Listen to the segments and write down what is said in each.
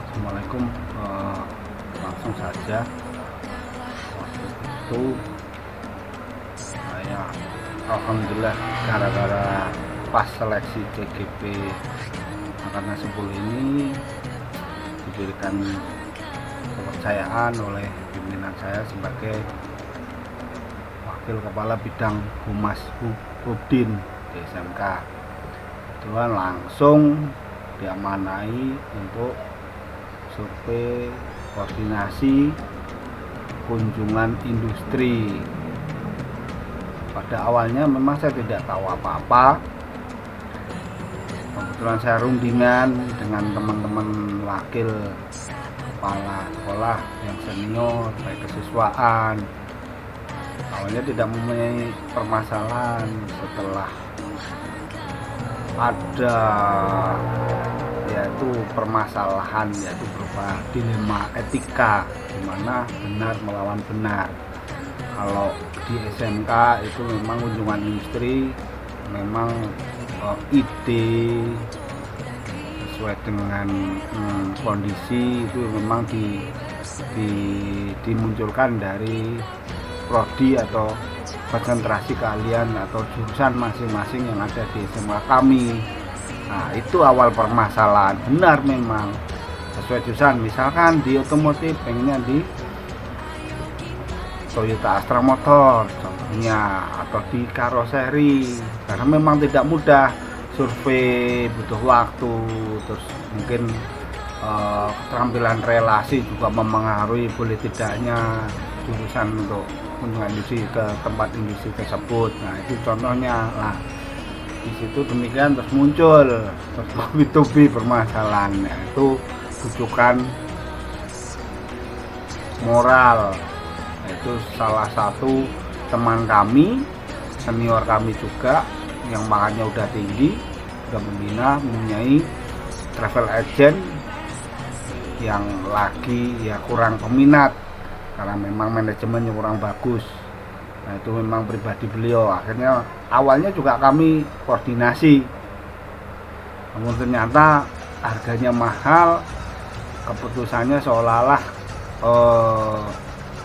Assalamualaikum. Langsung saja, waktu itu saya alhamdulillah gara-gara pas seleksi CGP Angkatan 10 ini diberikan kepercayaan oleh pimpinan saya sebagai wakil kepala bidang Humas Hubdin di SMK. Kebetulan langsung diamanai untuk survei koordinasi kunjungan industri. Pada awalnya memang saya tidak tahu apa-apa. Kebetulan saya rundingan dengan teman-teman wakil kepala sekolah yang senior, baik kesiswaan. Awalnya tidak mempunyai permasalahan. Setelah ada yaitu permasalahan, yaitu berupa dilema etika, di mana benar melawan benar. Kalau di SMK itu memang kunjungan industri memang ide sesuai dengan kondisi itu memang dimunculkan dari prodi atau konsentrasi keahlian atau jurusan masing-masing yang ada di SMK kami. Nah, itu awal permasalahan. Benar memang sesuai jurusan, misalkan di otomotif pengennya di Toyota Astra Motor contohnya, atau di karoseri, karena memang tidak mudah, survei butuh waktu, terus mungkin keterampilan relasi juga mempengaruhi boleh tidaknya jurusan untuk kunjungan industri ke tempat industri tersebut. Nah, itu contohnya lah. Di situ demikian terus muncul lebih permasalahannya, itu rujukan moral. Itu salah satu teman kami, senior kami juga, yang makanya udah tinggi, udah membina, mempunyai travel agent yang lagi ya kurang peminat karena memang manajemennya kurang bagus. Nah, itu memang pribadi beliau. Akhirnya awalnya juga kami koordinasi, namun ternyata harganya mahal, keputusannya seolah-olah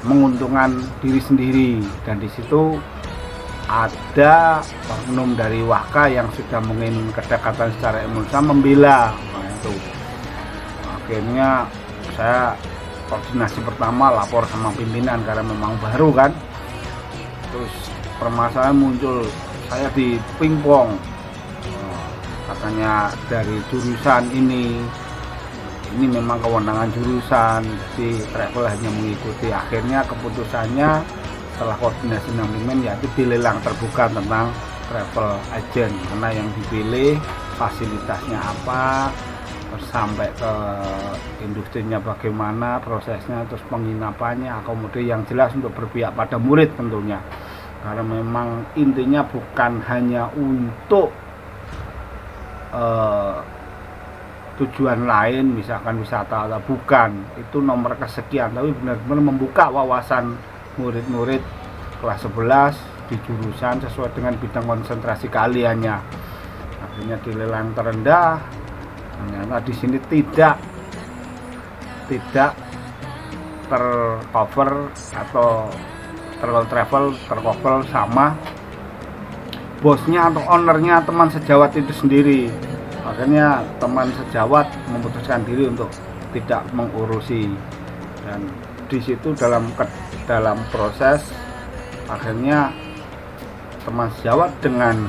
menguntungkan diri sendiri, dan di situ ada oknum dari Waka yang sudah mungkin kedekatan secara emosional membela. Nah, itu akhirnya saya koordinasi pertama lapor sama pimpinan karena memang baru kan. Terus permasalahan muncul, saya di pingpong, katanya dari jurusan ini memang kewenangan jurusan, jadi travel hanya mengikuti. Akhirnya keputusannya setelah koordinasi dengan pimpinan yaitu dilelang terbuka tentang travel agent, karena yang dipilih fasilitasnya apa, terus sampai ke industrinya bagaimana prosesnya, terus penginapannya, akomodasi yang jelas untuk berpihak pada murid tentunya, karena memang intinya bukan hanya untuk tujuan lain misalkan wisata atau bukan, itu nomor kesekian, tapi benar-benar membuka wawasan murid-murid kelas 11 di jurusan sesuai dengan bidang konsentrasi keahliannya. Akhirnya dilelang terendah, ternyata di sini tidak tercover atau tercover sama bosnya atau ownernya teman sejawat itu sendiri. Akhirnya teman sejawat memutuskan diri untuk tidak mengurusi, dan di situ dalam proses akhirnya teman sejawat dengan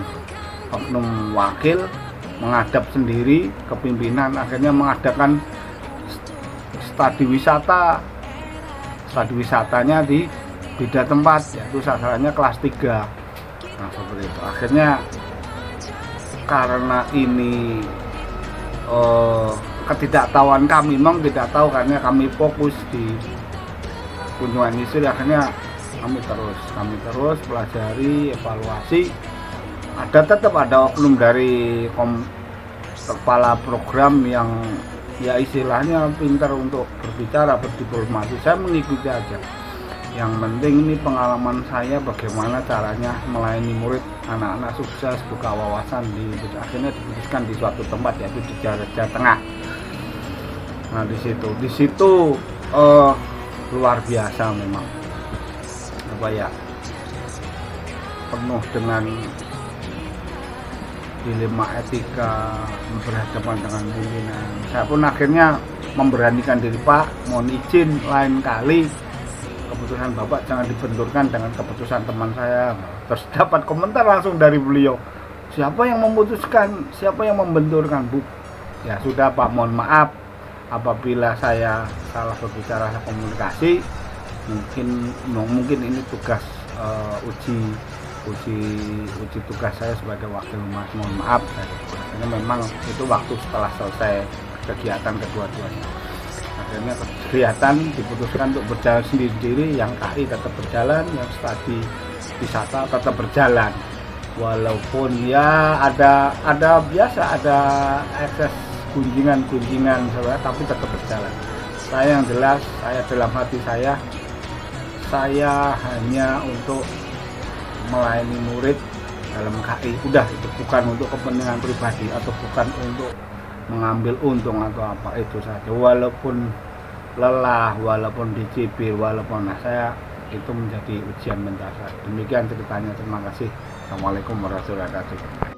oknum wakil menghadap sendiri ke pimpinan, akhirnya mengadakan studi wisatanya di beda tempat, yaitu sasarannya kelas 3. Nah, seperti itu. Akhirnya karena ini ketidaktahuan kami, memang tidak tahu karena kami fokus di kunjungan industri. Akhirnya kami terus pelajari, evaluasi. Tetap ada oknum dari kepala program yang ya istilahnya pintar untuk berbicara, berdiplomasi. Saya mengikuti aja. Yang penting ini pengalaman saya bagaimana caranya melayani murid, anak-anak sukses, buka wawasan. Akhirnya diputuskan di suatu tempat yaitu di Jawa Tengah. Nah di situ eh, luar biasa memang, apa ya, penuh dengan dilema etika berhadapan dengan pimpinan. Saya pun akhirnya memberanikan diri, Pak, mohon izin lain kali keputusan Bapak jangan dibenturkan dengan keputusan teman saya. Terus dapat komentar langsung dari beliau, siapa yang memutuskan, siapa yang membenturkan, Bu? Ya sudah Pak, mohon maaf apabila saya salah berbicara komunikasi. Mungkin ini tugas uji tugas saya sebagai wakil humas, mohon maaf. Karena memang itu waktu setelah selesai kegiatan kedua-duanya. Akhirnya kegiatan diputuskan untuk berjalan sendiri-sendiri, yang KI tetap berjalan, yang studi wisata tetap berjalan. Walaupun ya ada biasa ada ekses gunjingan sebenarnya, tapi tetap berjalan. Saya yang jelas, saya dalam hati saya hanya untuk melayani murid dalam KI, udah, itu bukan untuk kepentingan pribadi atau bukan untuk mengambil untung atau apa, itu saja. Walaupun lelah, walaupun dicibir, walaupun saya, itu menjadi ujian mendasar. Demikian ceritanya, terima kasih. Assalamualaikum warahmatullahi wabarakatuh.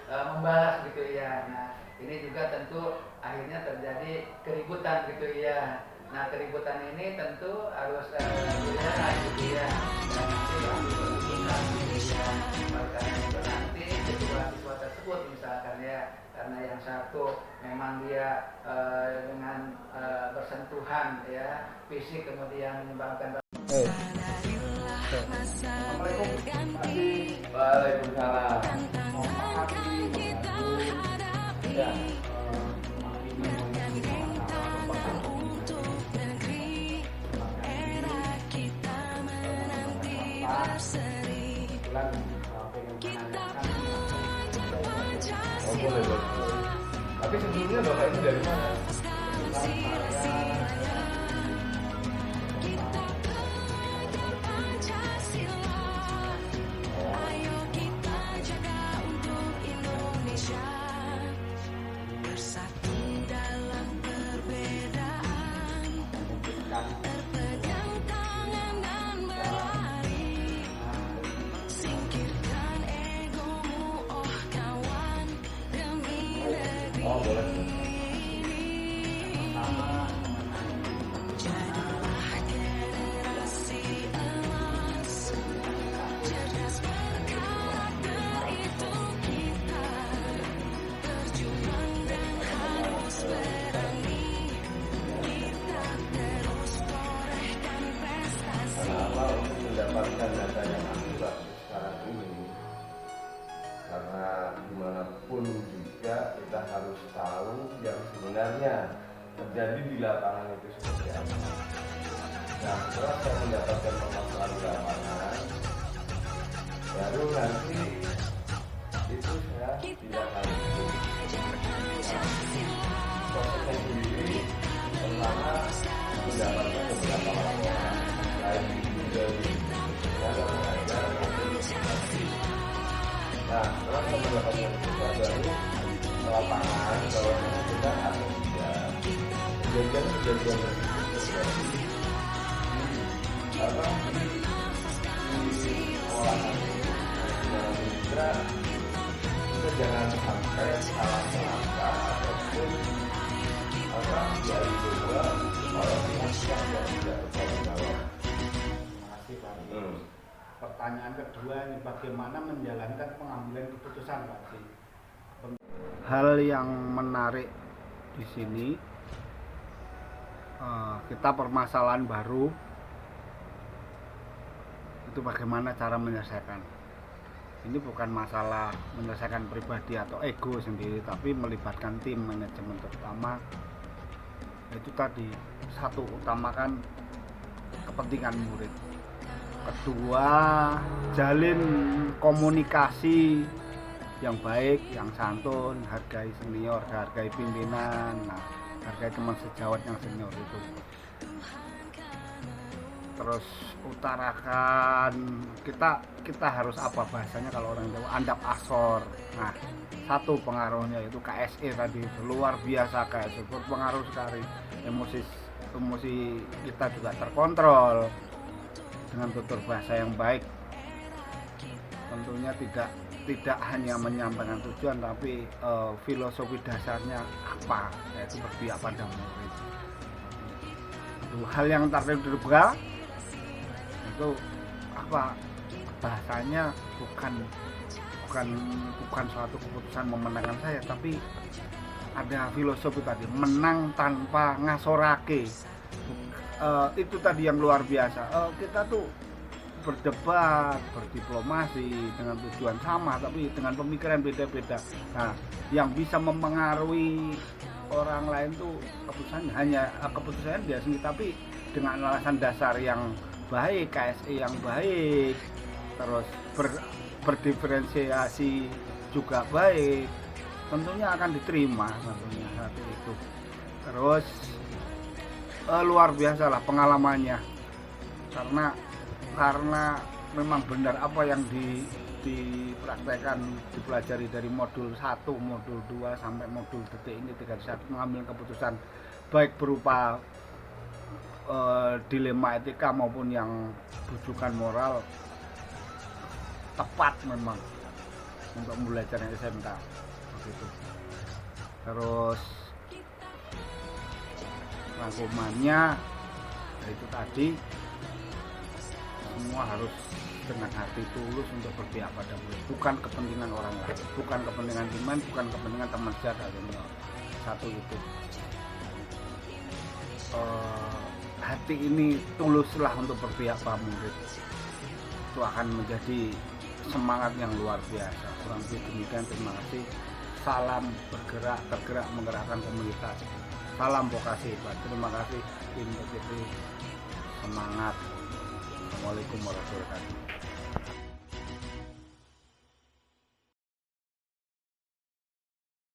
Membalas gitu ya. Nah ini juga tentu akhirnya terjadi keributan gitu ya. Nah keributan ini tentu harus dihilangkan gitu ya. Dan nanti dilakukan gitu ya. Karena itu nanti kedua siswa tersebut misalkan ya, karena yang satu memang dia dengan bersentuhan ya fisik kemudian menyebabkan. Waalaikumsalam. Ya. Oh boleh boleh. Tapi sebelumnya bapak itu dari mana? juga kita harus tahu yang sebenarnya terjadi di lapangan itu seperti apa. Nah, setelah saya mendapatkan pemaparan di lapangan, baru nanti itu saya tidak harus prosesnya sendiri. Pertama mendapatkan beberapa laporan baik itu dari tenaga pengajar maupun administrasi. Nah, setelah saya mendapatkan itu baru ke lapangan bahwa kita atau tidak kejadian terjadi di olahan kita jangan sampai salah langkah ataupun dari dua oleh pihak yang tidak bertanggung jawab. Terima kasih Pak. Pertanyaan kedua ini bagaimana menjalankan pengambilan keputusan Pak? Hal yang menarik di sini kita permasalahan baru itu bagaimana cara menyelesaikan. Ini bukan masalah menyelesaikan pribadi atau ego sendiri, tapi melibatkan tim manajemen, terutama itu tadi, satu, utamakan kepentingan murid. Kedua, jalin komunikasi yang baik, yang santun, hargai senior, hargai pimpinan, hargai teman sejawat yang senior itu. Terus utarakan kita harus apa bahasanya kalau orang Jawa, andap asor. Nah, satu pengaruhnya itu KSE tadi itu luar biasa, KSE berpengaruh sekali. Emosi kita juga terkontrol dengan tutur bahasa yang baik. Tentunya tidak hanya menyampaikan tujuan, tapi filosofi dasarnya apa, yaitu berpihak pada murid. Hal yang terduga itu apa, bahasanya bukan suatu keputusan memenangkan saya, tapi ada filosofi tadi, menang tanpa ngasorake. Itu tadi yang luar biasa. Kita tuh berdebat, berdiplomasi dengan tujuan sama, tapi dengan pemikiran beda-beda. Nah, yang bisa mempengaruhi orang lain tuh keputusannya dia sendiri, tapi dengan alasan dasar yang baik, KSE yang baik, terus berdiferensiasi juga baik, tentunya akan diterima tentunya satu itu. Terus luar biasa lah pengalamannya, karena memang benar apa yang dipraktekkan, dipelajari dari modul 1, modul 2 sampai modul detik ini 31, mengambil keputusan baik berupa dilema etika maupun yang bujukan moral, tepat memang untuk belajar SMK begitu. Terus rangkumannya itu tadi, semua harus dengan hati tulus untuk berpihak pada murid, bukan kepentingan orang lain, bukan kepentingan teman, bukan kepentingan teman sejawat atau satu itu. Hati ini tuluslah untuk berpihak pada murid, itu akan menjadi semangat yang luar biasa. Kurang lebih demikian, terima kasih. Salam tergerak menggerakkan komunitas. Salam vokasi Pak. Terima kasih tim PPT. Semangat. Assalamualaikum warahmatullahi wabarakatuh.